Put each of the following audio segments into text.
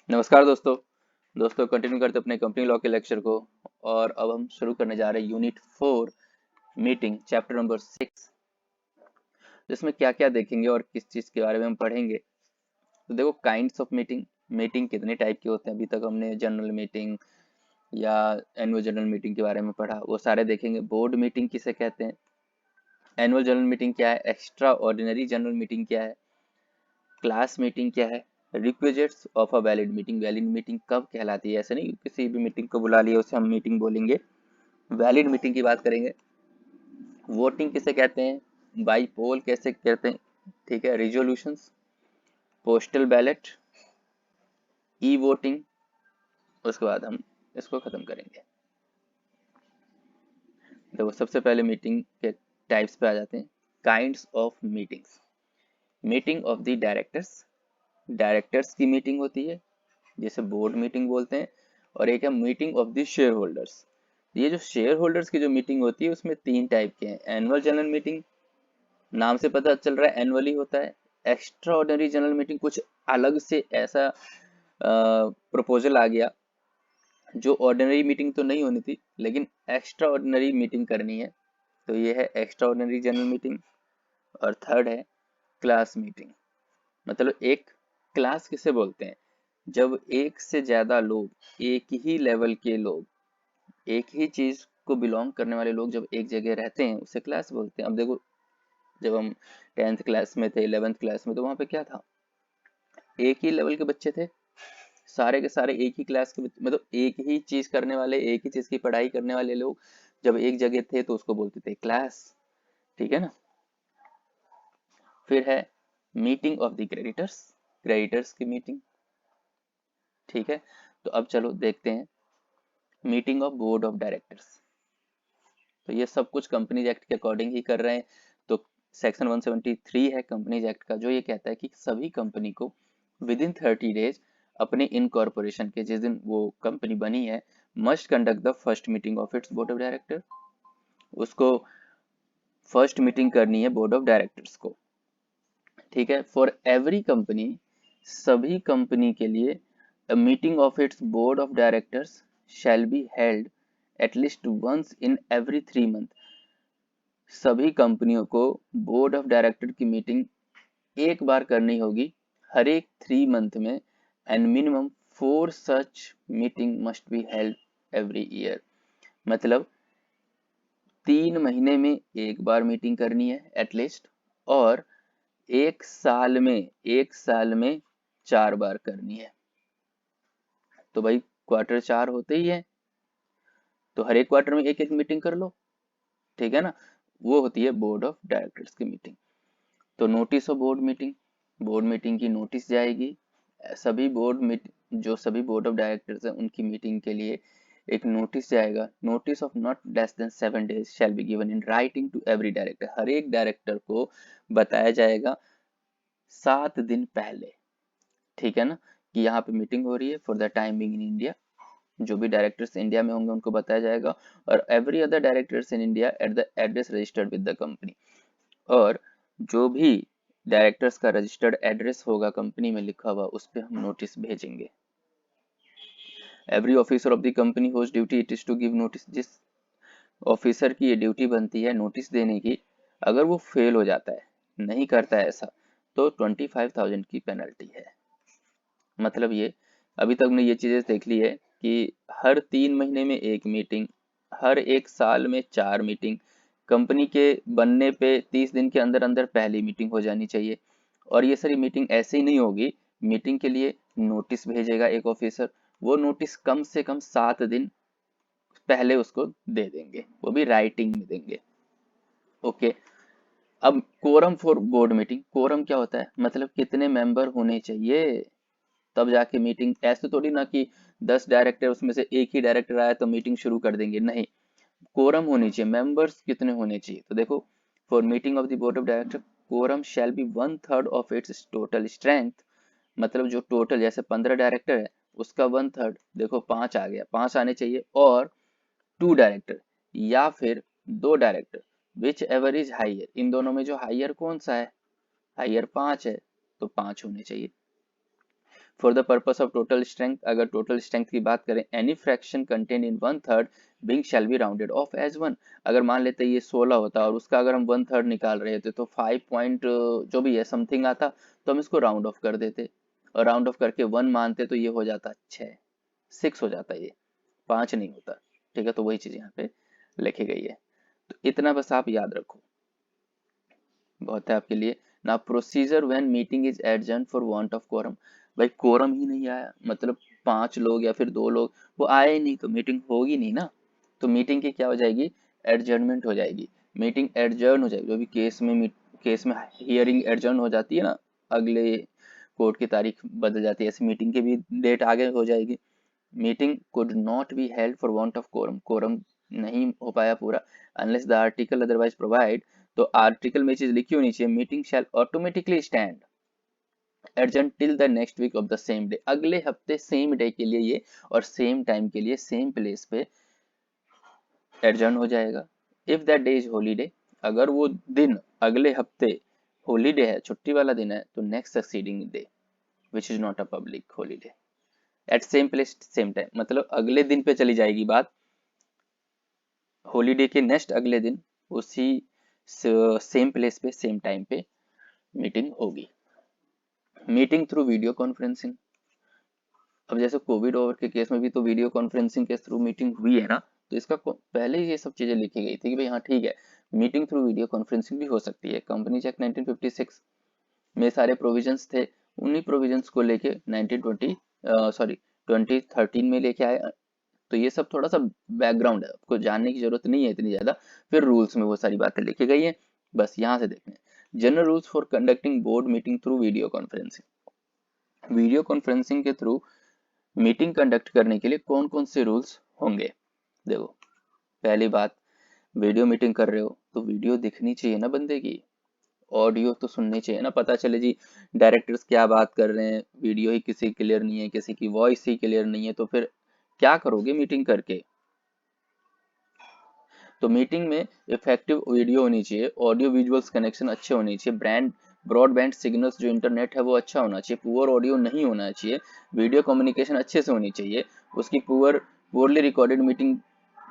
नमस्कार दोस्तों। कंटिन्यू करते अपने कंपनी लॉ के लेक्चर को। और अब हम शुरू करने जा रहे हैं यूनिट 4 मीटिंग चैप्टर नंबर 6, जिसमें क्या क्या देखेंगे और किस चीज़ के बारे में हम पढ़ेंगे। तो देखो, काइंड्स ऑफ मीटिंग, मीटिंग कितने टाइप के होते हैं। अभी तक हमने जनरल मीटिंग या एनुअल जनरल मीटिंग के बारे में पढ़ा, वो सारे देखेंगे। बोर्ड मीटिंग किसे कहते हैं, एनुअल जनरल मीटिंग क्या है, एक्स्ट्रा ऑर्डिनरी जनरल मीटिंग क्या है, क्लास मीटिंग क्या है, requisites of a valid meeting, valid meeting कब कहलाती है। ऐसे नहीं किसी भी मीटिंग को बुला लिया उसे हम मीटिंग बोलेंगे, वैलिड मीटिंग की बात करेंगे। वोटिंग किसे कहते हैं, बाई पोल कैसे कहते हैं, ठीक है, resolutions, postal ballot, e voting. उसके बाद हम इसको खत्म करेंगे। देखो, सबसे पहले मीटिंग के टाइप्स पे आ जाते हैं। Kinds of meetings, meeting of the directors, directors की मीटिंग होती है जिसे बोर्ड मीटिंग बोलते हैं। और एक है meeting of the share holders. ये जो शेयर होल्डर्स की जो मीटिंग होती है उसमें तीन टाइप के हैं। एनुअल जनरल मीटिंग, नाम से पता चल रहा है एनुअली होता है। एक्स्ट्रा ऑर्डिनरी जनरल मीटिंग, कुछ अलग से ऐसा प्रपोजल आ गया जो ऑर्डिनरी मीटिंग तो नहीं होनी थी लेकिन एक्स्ट्रा ऑर्डिनरी मीटिंग करनी है, तो ये है एक्स्ट्रा ऑर्डिनरी जनरल मीटिंग। और थर्ड है क्लास मीटिंग। मतलब एक क्लास किसे बोलते हैं, जब एक से ज्यादा लोग, एक ही लेवल के लोग, एक ही चीज को बिलोंग करने वाले लोग जब एक जगह रहते हैं उसे क्लास बोलते हैं। अब देखो, जब हम 10th क्लास में थे, 11th क्लास में, तो वहां पे क्या था, एक ही लेवल के बच्चे थे, सारे के सारे एक ही क्लास के मतलब एक ही चीज करने वाले, एक ही चीज की पढ़ाई करने वाले लोग जब एक जगह थे तो उसको बोलते थे क्लास। ठीक है ना। फिर है meeting of the creditors, creditors की मीटिंग। ठीक है। तो अब चलो देखते हैं meeting of board of directors. तो ये सब कुछ कंपनीज एक्ट के अकॉर्डिंग ही कर रहे हैं। तो सेक्शन 173 है कंपनीज एक्ट का, जो ये कहता है कि सभी कंपनी को विद इन 30 डेज अपने इनकॉर्पोरेशन के, जिस दिन वो कंपनी बनी है, must conduct the first meeting of its board of director. उसको फर्स्ट मीटिंग करनी है बोर्ड ऑफ डायरेक्टर्स को। ठीक है। फॉर एवरी कंपनी, सभी कंपनी के लिए, a meeting of its board of directors shall be held at least once in every 3 months। सभी कंपनियों को बोर्ड ऑफ डायरेक्टर की मीटिंग एक बार करनी होगी हर एक 3 मंथ में। And minimum 4 such meeting must be held every year. मतलब 3 महीने में एक बार मीटिंग करनी है एटलीस्ट, और एक साल में 4 बार करनी है। तो भाई क्वार्टर 4 होते ही है, तो हर एक क्वार्टर में एक एक मीटिंग कर लो। ठीक है ना। वो होती है बोर्ड ऑफ डायरेक्टर्स की मीटिंग। तो notice of board meeting, board meeting की नोटिस जाएगी। सभी बोर्ड मीटिंग, जो सभी बोर्ड ऑफ डायरेक्टर्स हैं उनकी मीटिंग के लिए एक नोटिस जाएगा। Notice of not less than 7 days shall be given in writing to every director. हर एक डायरेक्टर को बताया जाएगा 7 दिन पहले। ठीक है ना, कि यहाँ पे मीटिंग हो रही है for the time being in India. जो भी डायरेक्टर्स इंडिया में होंगे उनको बताया जाएगा। और every other directors in India at the address registered with the company. और जो भी डायरेक्टर्स का रजिस्टर्ड एड्रेस होगा कंपनी में लिखा हुआ, उस पर हम नोटिस भेजेंगे। Every officer of the company whose duty it is to give notice. जिस ऑफिसर की ये ड्यूटी बनती है नोटिस देने की, अगर वो फेल हो जाता है, नहीं करता है ऐसा, तो 25,000 की पेनल्टी है। मतलब ये, अभी तक हमने ये चीजें देख ली है कि हर 3 महीने में एक मीटिंग, हर एक साल में 4 मीटिंग, कंपनी के बनने पे 30 दिन के अंदर अंदर पहली मीटिंग हो जानी चाहिए। और ये सारी मीटिंग ऐसे ही नहीं होगी, मीटिंग के लिए नोटिस भेजेगा एक ऑफिसर। वो नोटिस कम से कम 7 दिन पहले उसको दे देंगे, वो भी राइटिंग में देंगे। ओके। अब quorum for board meeting, quorum क्या होता है, मतलब कितने मेंबर होने चाहिए तब जाके मीटिंग। ऐसे थोड़ी ना कि 10 डायरेक्टर उसमें से एक ही डायरेक्टर आया तो मीटिंग शुरू कर देंगे, नहीं। कोरम होनी चाहिए, मेंबर्स कितने होने चाहिए। तो देखो, for meeting of the board of director, quorum shall be 1/3 of its total strength. मतलब जो टोटल, जैसे 15 डायरेक्टर है उसका 1/3, देखो 5 आ गया, 5 आने चाहिए। और 2 डायरेक्टर या फिर 2 director, whichever is higher, इन दोनों में जो हाइयर कौन सा है, हाइयर 5 है, तो 5 होने चाहिए। For the purpose of total strength, अगर टोटल स्ट्रेंथ की बात करें, any fraction contain in 1/3 being shall be rounded off as 1। अगर मान लेते ये 16 होता और उसका अगर हम 1/3 निकाल रहे थे तो 5 पॉइंट जो भी है समथिंग आता, तो हम इसको राउंड ऑफ कर देते और राउंड ऑफ करके 1 मानते, तो ये हो जाता 6 हो जाता, ये 5 नहीं होता। ठीक है, तो वही चीज यहाँ पे लिखी गई है, तो इतना बस आप याद रखो, बहुत है आपके लिए ना। Procedure when meeting is adjourn for want of quorum, भाई कोरम ही नहीं आया, मतलब 5 लोग या फिर 2 लोग वो आए ही नहीं, तो मीटिंग होगी नहीं ना। तो मीटिंग की क्या हो जाएगी, एडजर्नमेंट हो जाएगी, मीटिंग एडजर्न हो जाएगी। जो भी केस में हियरिंग एडजर्न हो जाती है ना, अगले कोर्ट की तारीख बदल जाती है, ऐसे मीटिंग की भी डेट आगे हो जाएगी। Meeting could not be held for want of quorum, quorum नहीं हो पाया पूरा, unless the article otherwise provide, तो आर्टिकल में चीज लिखी होनी चाहिए, meeting shall automatically stand adjourn till the next week of the same day, अगले हफ्ते सेम डे के लिए ये और सेम टाइम के लिए सेम प्लेस पे एडजर्न हो जाएगा। If that day is holiday, अगर वो दिन अगले हफ्ते हॉलीडे है, छुट्टी वाला दिन है, तो next succeeding day which is not a public holiday at same place same time, मतलब अगले दिन पे चली जाएगी बात, हॉलीडे के नेक्स्ट अगले दिन उसी सेम प्लेस पे सेम टाइम पे मीटिंग होगी। मीटिंग थ्रू वीडियो कॉन्फ्रेंसिंग, अब जैसे कोविड ओवर के केस में भी तो वीडियो कॉन्फ्रेंसिंग के थ्रू मीटिंग हुई है ना, तो इसका पहले ही ये सब चीजें लिखी गई थी कि भाई हाँ ठीक है, मीटिंग थ्रू वीडियो कॉन्फ्रेंसिंग भी हो सकती है। कंपनी एक्ट 1956 में सारे प्रोविजंस थे, उन्हीं प्रोविजंस को लेके 2013 में लेके आए। तो ये सब थोड़ा सा बैकग्राउंड है, आपको जानने की जरूरत नहीं है इतनी ज्यादा, फिर रूल्स में वो सारी बातें लिखी गई है, बस यहाँ से देखना है। General rules for conducting board meeting through video conferencing, video conferencing के थ्रू मीटिंग कंडक्ट करने के लिए कौन कौन से रूल्स होंगे। देखो, पहली बात, वीडियो मीटिंग कर रहे हो तो वीडियो दिखनी चाहिए ना बंदे की, ऑडियो तो सुननी चाहिए ना, पता चले जी डायरेक्टर्स क्या बात कर रहे हैं, वीडियो ही किसी क्लियर नहीं है, किसी की वॉइस ही क्लियर नहीं है, तो फिर क्या करोगे मीटिंग करके। तो मीटिंग में इफेक्टिव वीडियो होनी चाहिए, ऑडियो विजुअल्स कनेक्शन अच्छे होने चाहिए, ब्रॉडबैंड सिग्नल्स जो इंटरनेट है वो अच्छा होना चाहिए, पुअर ऑडियो नहीं होना चाहिए, वीडियो कम्युनिकेशन अच्छे से होनी चाहिए। उसकी पुअरली रिकॉर्डेड मीटिंग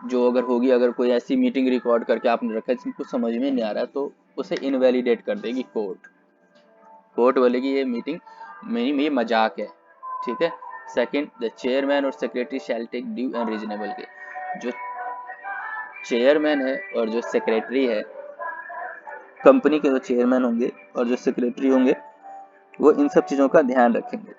जो अगर होगी, अगर कोई ऐसी मीटिंग रिकॉर्ड करके आपने रखा है जिनको समझ में नहीं आ रहा है, तो उसे इनवैलिडेट कर देगी कोर्ट बोलेगी ये मीटिंग में मजाक है। ठीक है। सेकंड, द चेयरमैन और secretary shall take due and reasonable care, जो चेयरमैन है और जो सेक्रेटरी है, कंपनी के जो चेयरमैन होंगे और जो सेक्रेटरी होंगे, वो इन सब चीजों का ध्यान रखेंगे।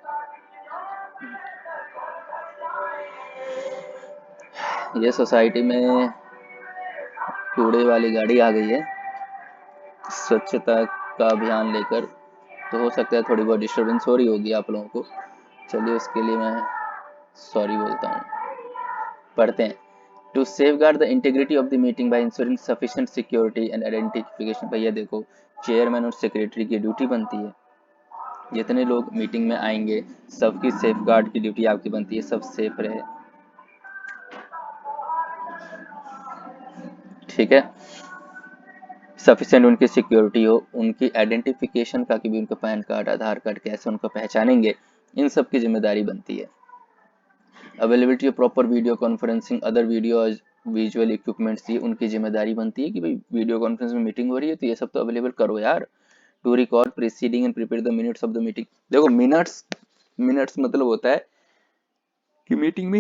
ये सोसाइटी में कूड़े वाली गाड़ी आ गई है स्वच्छता का अभियान लेकर, तो हो सकता है थोड़ी बहुत डिस्टर्बेंस हो रही होगी आप लोगों को, चलिए उसके लिए मैं सॉरी बोलता हूँ। पढ़ते हैं। To safeguard the integrity of the meeting by ensuring sufficient security and identification, भैया देखो, चेयरमैन और सेक्रेटरी की ड्यूटी बनती है, जितने लोग मीटिंग में आएंगे सबकी सेफगार्ड की ड्यूटी आपकी बनती है, सब सेफ रहे। ठीक है। सफिशिएंट उनकी सिक्योरिटी हो, उनकी आइडेंटिफिकेशन का, कि भी उनका पैन कार्ड आधार कार्ड कैसे उनको पहचानेंगे, इन सब की जिम्मेदारी बनती है। Availability of proper video conferencing other video visual equipments, ये उनकी जिम्मेदारी बनती है कि भाई वीडियो कॉन्फ्रेंस में मीटिंग हो रही है तो ये सब तो अवेलेबल करो यार। To record proceeding and prepare the minutes of the meeting, देखो मिनट्स मतलब होता है कि मीटिंग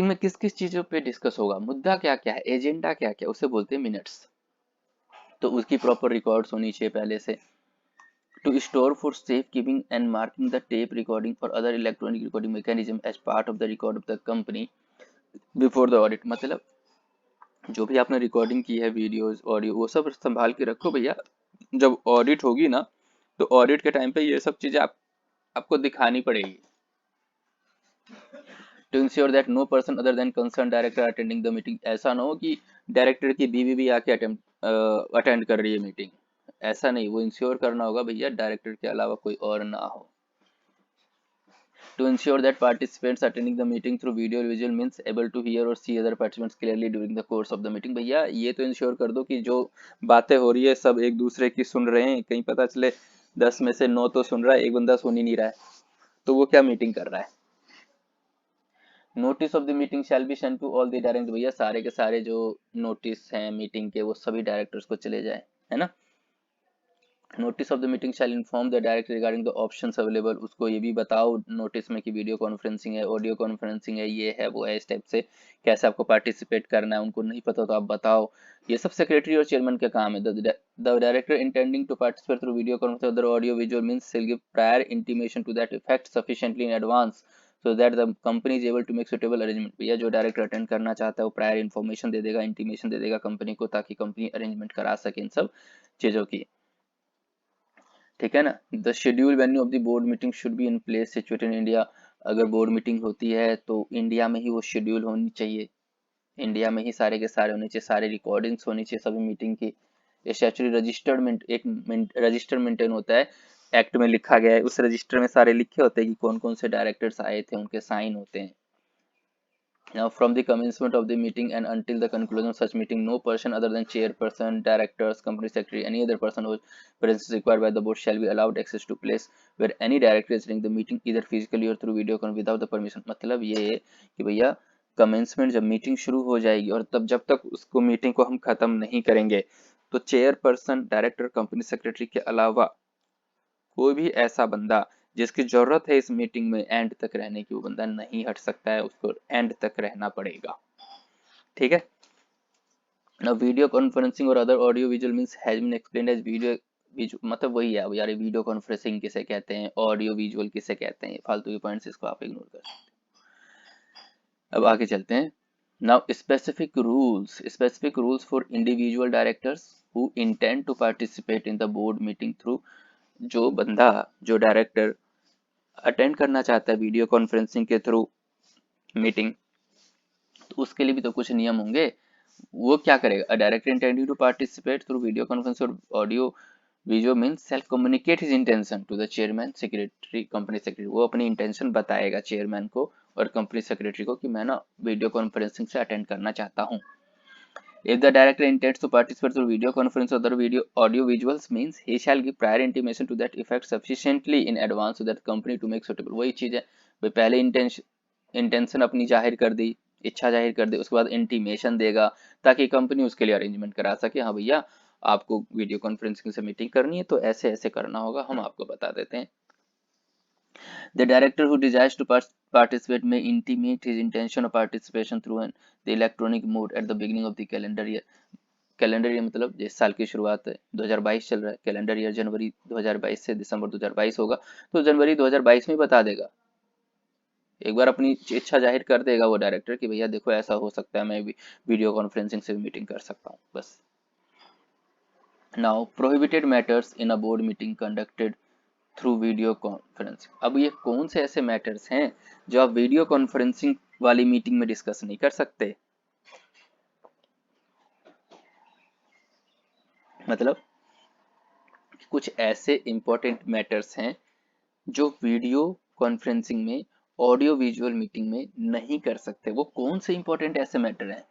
में किस किस चीजों पे डिस्कस होगा, मुद्दा क्या क्या है, एजेंडा क्या क्या, उसे बोलते हैं मिनट्स, तो उसकी प्रॉपर रिकॉर्ड्स होनी चाहिए पहले से। To store for safe keeping and marking the tape recording और other electronic recording mechanism as part of the record of the company before the audit, मतलब जो भी आपने रिकॉर्डिंग की है, वीडियोस ऑडियो, वो सब संभाल के रखो भैया, जब ऑडिट होगी ना, तो ऑडिट के टाइम पे ये सब चीजें आपको दिखानी पड़ेगी। To ensure that no person other than concern director attending the meeting, ऐसा ना हो कि डायरेक्टर की बीवी भी आके अटेंड कर रही है मीटिंग, ऐसा नहीं, वो इंश्योर करना होगा भैया डायरेक्टर के अलावा कोई और ना हो। To ensure that participants attending the meeting through video or visual means able to hear or see other participants clearly during the course of the meeting, भैया ये तो इंश्योर कर दो कि जो बातें हो रही है सब एक दूसरे की सुन रहे हैं, कहीं पता चले 10 में से 9 तो सुन रहा है, एक बंदा सुन ही नहीं रहा है, तो वो क्या मीटिंग कर रहा है। Notice of the meeting shall be send to all the director, भैया सारे के सारे जो नोटिस हैं मीटिंग के वो सभी डायरेक्टर्स को चले जाए, है ना। Notice of the meeting shall inform the director regarding the options available, उसको ये भी बताओ नोटिस में कि वीडियो कॉन्फ्रेंसिंग है, ऑडियो कॉन्फ्रेंसिंग है, ये है वो है, इस टाइप से कैसे आपको पार्टिसिपेट करना है, उनको नहीं पता तो आप बताओ। ये सब सेक्रेटरी और चेयरमैन का काम है। The director intending to participate through video conference other audio visual means will give prior intimation to that effect sufficiently in advance so that the company is able to make suitable arrangement. भैया जो director attend करना चाहता है वो prior information दे देगा, intimation दे देगा company को, ताकि कंपनी अरेंजमेंट करा सके इन सब चीजों की, ठीक है ना। The schedule venue of the board meeting should be in place situated in India, अगर बोर्ड मीटिंग होती है तो इंडिया में ही वो शेड्यूल होनी चाहिए, इंडिया में ही सारे के सारे होने चाहिए, सारे रिकॉर्डिंग्स होनी चाहिए सभी मीटिंग की। स्टैट्यूटरी रजिस्टर्ड एक रजिस्टर मेंटेन होता है, एक्ट में लिखा गया है, उस रजिस्टर में सारे लिखे होते हैं कि कौन कौन से डायरेक्टर्स आए थे, उनके साइन होते हैं। Now, from the commencement of the meeting and until the conclusion of such meeting, no person other than chairperson, directors, company secretary, any other person whose presence is required by the board shall be allowed access to place where any director is running the meeting either physically or through video con without the permission। मतलब ये है कि भैया commencement जब meeting शुरू हो जाएगी और तब जब तक उसको मीटिंग को हम खत्म नहीं करेंगे तो चेयरपर्सन, डायरेक्टर, कंपनी सेक्रेटरी के अलावा कोई भी ऐसा बंदा जिसकी जरूरत है इस मीटिंग में एंड तक रहने की, वो बंदा नहीं हट सकता है, उसको एंड तक रहना पड़ेगा, ठीक है ना। वीडियो कॉन्फ्रेंसिंग और other audio visual means has been explained as video, मतलब वही है। अब यार वीडियो कॉन्फ्रेंसिंग किसे कहते हैं, ऑडियो विजुअल किसे कहते हैं, फालतू के पॉइंट्स इसको आप इग्नोर कर सकते हैं। अब आगे चलते हैं। Now specific rules for individual directors who intend to participate in the board meeting through, जो बंदा जो डायरेक्टर अटेंड करना चाहता है वीडियो कॉन्फ्रेंसिंग के थ्रू मीटिंग, तो उसके लिए भी तो कुछ नियम होंगे। वो क्या करेगा, director intending to participate through video conference और audio video means self communicate his intention to the chairman secretary company secretary, वो अपनी इंटेंशन बताएगा चेयरमैन को और कंपनी सेक्रेटरी को कि मैं ना वीडियो कॉन्फ्रेंसिंग से अटेंड करना चाहता हूँ। If the director intends to participate through video conference or other video audio visuals means he shall give prior intimation to that effect sufficiently in advance so that company to make suitable। वही चीज है भाई, पहले intention अपनी जाहिर कर दी, इच्छा जाहिर कर दी, उसके बाद इंटीमेशन देगा ताकि कंपनी उसके लिए अरेंजमेंट करा सके। हाँ भैया आपको वीडियो कॉन्फ्रेंसिंग से मीटिंग करनी है तो ऐसे ऐसे करना होगा, हम आपको बता देते हैं। The director who desires to participate may intimate his intention of participation through the electronic mode at the beginning of the calendar year। Calendar year मतलब जिस साल की शुरुआत है 2022 चल रहा है, कैलेंडर ईयर जनवरी 2022 से दिसंबर 2022 होगा, तो जनवरी 2022 में बता देगा, एक बार अपनी इच्छा जाहिर कर देगा वो डायरेक्टर कि भैया देखो ऐसा हो सकता है, मैं भी वीडियो कॉन्फ्रेंसिंग से मीटिंग कर सकता हूँ बस। Now prohibited matters in a board meeting conducted through video conferencing. अब ये कौन से ऐसे मैटर्स हैं जो आप वीडियो कॉन्फ्रेंसिंग वाली मीटिंग में डिस्कस नहीं कर सकते, मतलब कुछ ऐसे इंपॉर्टेंट मैटर्स हैं जो वीडियो कॉन्फ्रेंसिंग में ऑडियो विजुअल मीटिंग में नहीं कर सकते। वो कौन से इंपॉर्टेंट ऐसे मैटर हैं,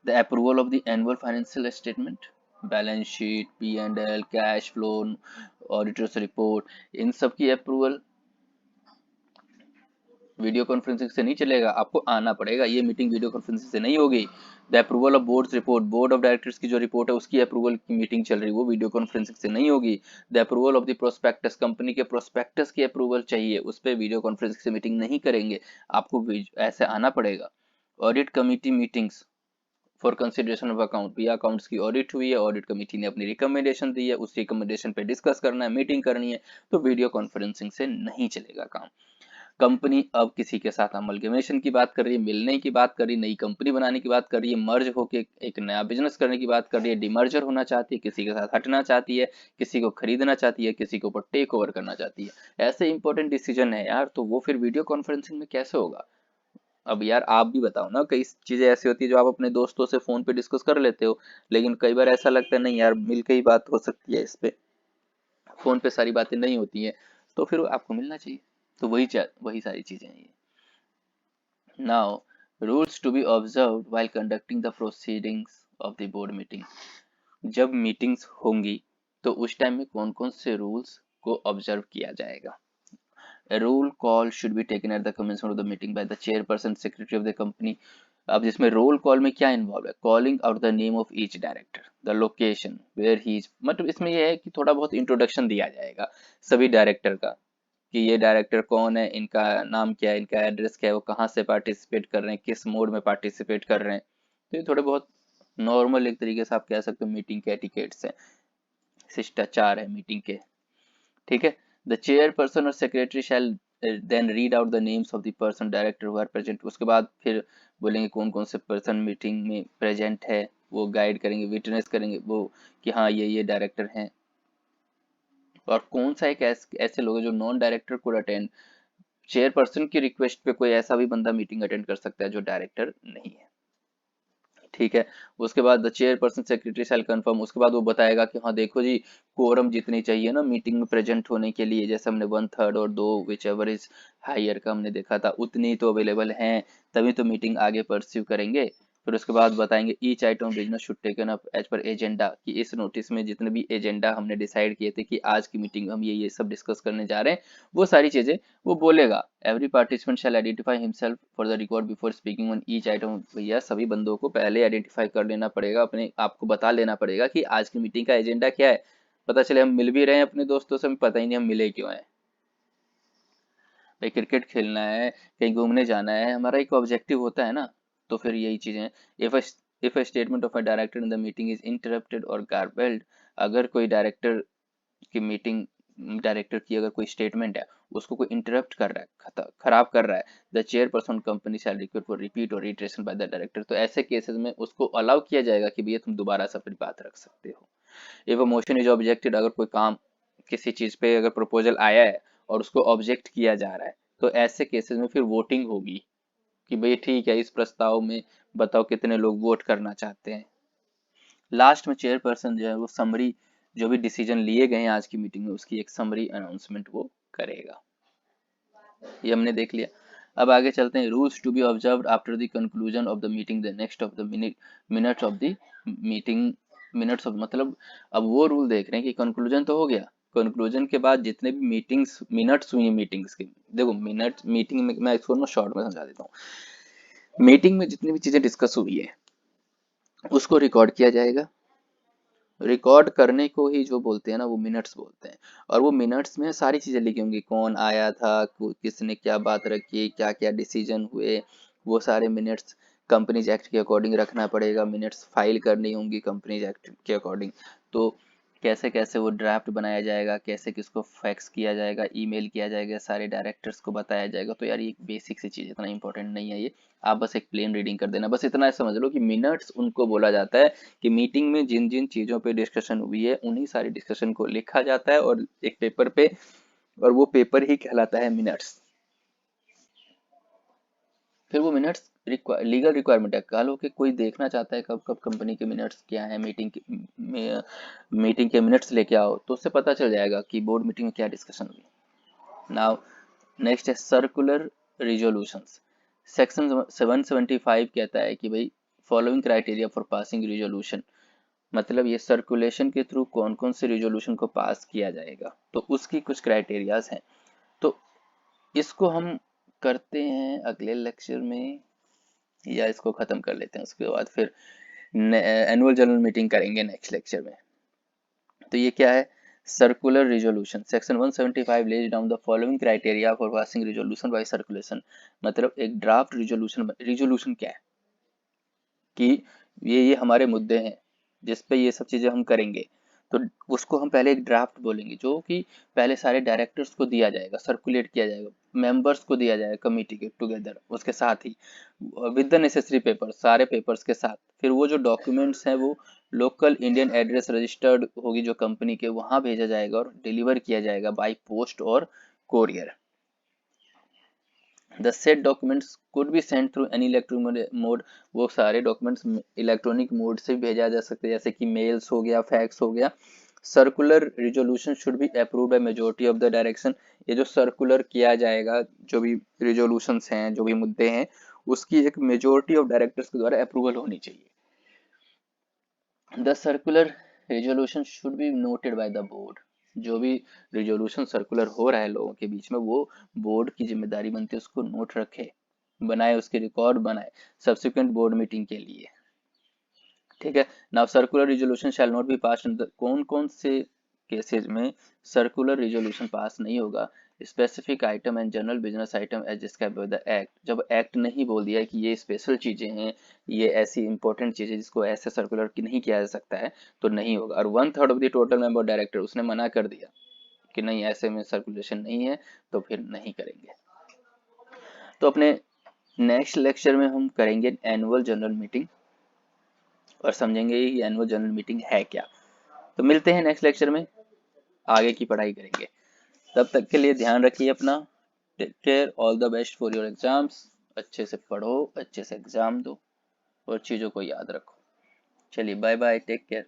the approval of the annual financial statement, balance sheet, P&L, cash flow, auditors report, इन सब की अप्रूवल वीडियो कॉन्फ्रेंसिंग से नहीं चलेगा, आपको आना पड़ेगा, ये मीटिंग वीडियो कॉन्फ्रेंसिंग से नहीं होगी। The approval of board report, board of directors की जो रिपोर्ट है उसकी अप्रूवल की मीटिंग चल रही है, वो वीडियो कॉन्फ्रेंसिंग से नहीं होगी। The approval of the prospectus, company के प्रोस्पेक्टस की अप्रूवल चाहिए, उस पर वीडियो कॉन्फ्रेंसिंग से मीटिंग नहीं करेंगे, आपको ऐसे आना पड़ेगा। Audit committee meetings for consideration of account, भैया अकाउंट्स की ऑडिट हुई है, ऑडिट कमेटी ने अपनी रिकमेंडेशन दी है, उस रिकमेंडेशन पे डिस्कस करना है, मीटिंग करनी है, तो वीडियो कॉन्फ्रेंसिंग से नहीं चलेगा काम। कंपनी अब किसी के साथ अमलगमेशन की बात कर रही है, मिलने की बात कर रही है, नई कंपनी बनाने की बात कर रही है, मर्ज होके एक नया बिजनेस करने की बात कर रही है, डिमर्जर होना चाहती है, किसी के साथ हटना चाहती है, किसी को खरीदना चाहती है, किसी के ऊपर टेक ओवर करना चाहती है, ऐसे इंपॉर्टेंट डिसीजन है यार, तो वो फिर वीडियो कॉन्फ्रेंसिंग में कैसे होगा। अब यार आप भी बताओ ना, कई चीजें ऐसी होती है जो आप अपने दोस्तों से फोन पे डिस्कस कर लेते हो, लेकिन कई बार ऐसा लगता है नहीं यार मिल के ही बात हो सकती है, इस पे फोन पे सारी बातें नहीं होती हैं, तो फिर आपको मिलना चाहिए। तो वही सारी चीजें हैं ये। Now rules to be observed while conducting the proceedings of the board meeting, जब मीटिंग्स होंगी तो उस टाइम में कौन कौन से रूल्स को ऑब्जर्व किया जाएगा। A roll call should be taken at the commencement of the meeting by the chairperson, secretary of the company. अब जिसमें रोल कॉल में क्या इन्वॉल्व है, calling out the name of each director, the location where he is, मतलब इसमें यह है कि थोड़ा बहुत इंट्रोडक्शन दिया जाएगा सभी डायरेक्टर का, कि ये डायरेक्टर कौन है, इनका नाम क्या है, इनका एड्रेस क्या है, वो कहाँ से पार्टिसिपेट कर रहे हैं, किस मोड में पार्टिसिपेट कर रहे हैं। तो ये थोड़े बहुत नॉर्मल एक तरीके से आप कह सकते हो मीटिंग के एटिकेट्स हैं, शिष्टाचार है मीटिंग के, ठीक है। द चेयरपर्सन और secretary shall then read out the names of the person director who are present, उसके बाद फिर बोलेंगे कौन कौन से पर्सन मीटिंग में प्रेजेंट है, वो गाइड करेंगे, विटनेस करेंगे वो कि हाँ ये डायरेक्टर हैं। और कौन सा एक ऐसे लोग हैं जो नॉन डायरेक्टर को अटेंड, चेयरपर्सन की रिक्वेस्ट पे कोई ऐसा भी बंदा मीटिंग अटेंड कर सकता है जो डायरेक्टर नहीं है, ठीक है। उसके बाद the chairperson secretary shall confirm, उसके बाद वो बताएगा कि हाँ देखो जी कोरम जितनी चाहिए ना मीटिंग में प्रेजेंट होने के लिए, जैसे हमने 1/3 और 2 विच एवर इज हायर का हमने देखा था, उतनी तो अवेलेबल हैं, तभी तो मीटिंग आगे परस्यू करेंगे। फिर उसके बाद बताएंगे each item business should taken up as per agenda, कि इस नोटिस में जितने भी एजेंडा हमने डिसाइड किए थे कि आज की मीटिंग में हम ये सब डिस्कस करने जा रहे हैं, वो सारी चीजें वो बोलेगा। Every participant shall identify himself for the record before speaking on each item, भैया सभी बंदों को पहले आइडेंटिफाई कर लेना पड़ेगा, अपने आपको बता लेना पड़ेगा कि आज की मीटिंग का एजेंडा क्या है। पता चले हम मिल भी रहे हैं अपने दोस्तों से, हमें पता ही नहीं हम मिले क्यों हैं। भाई क्रिकेट खेलना है, कहीं घूमने जाना है, हमारा एक ऑब्जेक्टिव होता है ना, तो फिर यही चीजें। If if a statement of a director in the meeting is interrupted और गार्बल्ड, अगर कोई डायरेक्टर की मीटिंग, डायरेक्टर की अगर कोई स्टेटमेंट है उसको कोई इंटरप्ट कर रहा है, खराब कर रहा है, the chairperson company shall request for repeat और रिट्रेशन बाय द डायरेक्टर, तो ऐसे केसेस में उसको अलाउ किया जाएगा कि भैया तुम दोबारा से अपनी बात रख सकते हो। If a motion is objected, अगर कोई काम किसी चीज पे अगर प्रपोजल आया है और उसको ऑब्जेक्ट किया जा रहा है, तो ऐसे केसेस में फिर वोटिंग होगी कि भाई ठीक है इस प्रस्ताव में बताओ कितने लोग वोट करना चाहते हैं। लास्ट में चेयरपर्सन जो है वो समरी, जो भी डिसीजन लिए गए हैं आज की मीटिंग में उसकी एक समरी अनाउंसमेंट वो करेगा। ये हमने देख लिया। अब आगे चलते हैं, rules to be observed after the conclusion of the meeting, the next of the minutes of the meeting, minutes of मतलब अब वो रूल देख रहे हैं कि कंक्लूजन तो हो गया, कंक्लूजन के बाद जितने भी मीटिंग्स मिनट्स हुई हैं मीटिंग्स के, देखो मिनट मीटिंग में मैं इसको ना शॉर्ट में समझा देता हूँ, मीटिंग में जितनी भी चीजें डिस्कस हुई है उसको रिकॉर्ड किया जाएगा, रिकॉर्ड करने को ही जो बोलते हैं ना वो मिनट्स बोलते हैं, और वो मिनट्स में सारी चीजें लिखी होंगी, कौन आया था, किसने क्या बात रखी, क्या क्या डिसीजन हुए, वो सारे मिनट्स कंपनीज एक्ट के अकॉर्डिंग रखना पड़ेगा, मिनट्स फाइल करनी होंगी कंपनीज एक्ट के अकॉर्डिंग। तो कैसे कैसे वो ड्राफ्ट बनाया जाएगा, कैसे किसको फैक्स किया जाएगा, ईमेल किया जाएगा, सारे डायरेक्टर्स को बताया जाएगा। तो यार ये बेसिक सी चीज़, इतना इंपॉर्टेंट नहीं है ये, आप बस एक प्लेन रीडिंग कर देना, बस इतना समझ लो कि मिनट्स उनको बोला जाता है कि मीटिंग में जिन जिन चीज़ों पे डिस्कशन हुई है उन्हीं सारी डिस्कशन को लिखा जाता है और एक पेपर पे, और वो पेपर ही कहलाता है मिनट्स। फिर वो मिनट्स लीगल रिक्वायरमेंट है, कल हो के कोई देखना चाहता है कब कब कंपनी के मिनट्स क्या है, मीटिंग के मिनट्स लेके आओ तो उससे पता चल जाएगा कि बोर्ड मीटिंग में क्या डिस्कशन हुई। नाउ नेक्स्ट है सर्कुलर रिजोल्यूशंस। सेक्शन 775 कहता है कि भाई following criteria for passing resolution, मतलब ये सर्कुलेशन के थ्रू कौन कौन से रिजोल्यूशन को पास किया जाएगा, तो उसकी कुछ क्राइटेरियाज हैं। तो इसको हम करते हैं अगले लेक्चर में, या इसको खत्म कर लेते हैं, उसके बाद फिर एनुअल जनरल मीटिंग करेंगे नेक्स्ट लेक्चर में। तो ये क्या है, circular resolution, section 175 lays down the following criteria for passing resolution by circulation, मतलब एक ड्राफ्ट रिजोल्यूशन, रिजोल्यूशन क्या है कि ये हमारे मुद्दे हैं जिस पे ये सब चीजें हम करेंगे, तो उसको हम पहले एक ड्राफ्ट बोलेंगे जो कि पहले सारे डायरेक्टर्स को दिया जाएगा, सर्कुलेट किया जाएगा, मेंबर्स को दिया जाएगा कमिटी के टुगेदर, उसके साथ ही विद द नेसेसरी पेपर, सारे पेपर्स के साथ। फिर वो जो डॉक्यूमेंट्स हैं वो लोकल इंडियन एड्रेस रजिस्टर्ड होगी जो कंपनी के, वहां भेजा जाएगा और डिलीवर किया जाएगा बाय पोस्ट और courier. The set documents could be send through any electronic mode, वो सारे डॉक्यूमेंट्स इलेक्ट्रॉनिक मोड से भी भेजा जा सकते हैं, जैसे कि मेल्स हो गया, फैक्स हो गया। Circular resolution should be approved by majority of the direction, ये जो सर्कुलर किया जाएगा, जो भी रिजोल्यूशंस हैं, जो भी मुद्दे हैं, उसकी एक मेजोरिटी ऑफ डायरेक्टर्स के द्वारा अप्रूवल होनी चाहिए। The circular resolution should be noted by the board, जो भी रिजोल्यूशन सर्कुलर हो रहा है लोगों के बीच में, वो बोर्ड की जिम्मेदारी बनती है उसको नोट रखे, बनाए, उसके रिकॉर्ड बनाए सब्सिक्वेंट बोर्ड मीटिंग के लिए। ठीक है। Now circular resolution shall not be pass, कौन कौन से केसेस में सर्कुलर रिजोल्यूशन पास नहीं होगा? Specific item and general business item as described by the act, जब एक्ट नहीं बोल दिया कि ये स्पेशल चीजें हैं, ये ऐसी इंपॉर्टेंट चीजें जिसको ऐसे सर्कुलर की नहीं किया जा सकता है, तो नहीं होगा। और 1/3 of the total member director उसने मना कर दिया कि नहीं ऐसे में सर्कुलेशन नहीं है, तो फिर नहीं करेंगे। तो अपने नेक्स्ट लेक्चर में हम करेंगे एनुअल जनरल मीटिंग और समझेंगे ये एनुअल जनरल मीटिंग है क्या। तो मिलते हैं नेक्स्ट लेक्चर में, आगे की पढ़ाई करेंगे। तब तक के लिए ध्यान रखिए अपना। Take care, all the best for your exams. अच्छे से पढ़ो, अच्छे से एग्जाम दो और चीज़ों को याद रखो। चलिए बाय बाय, टेक केयर।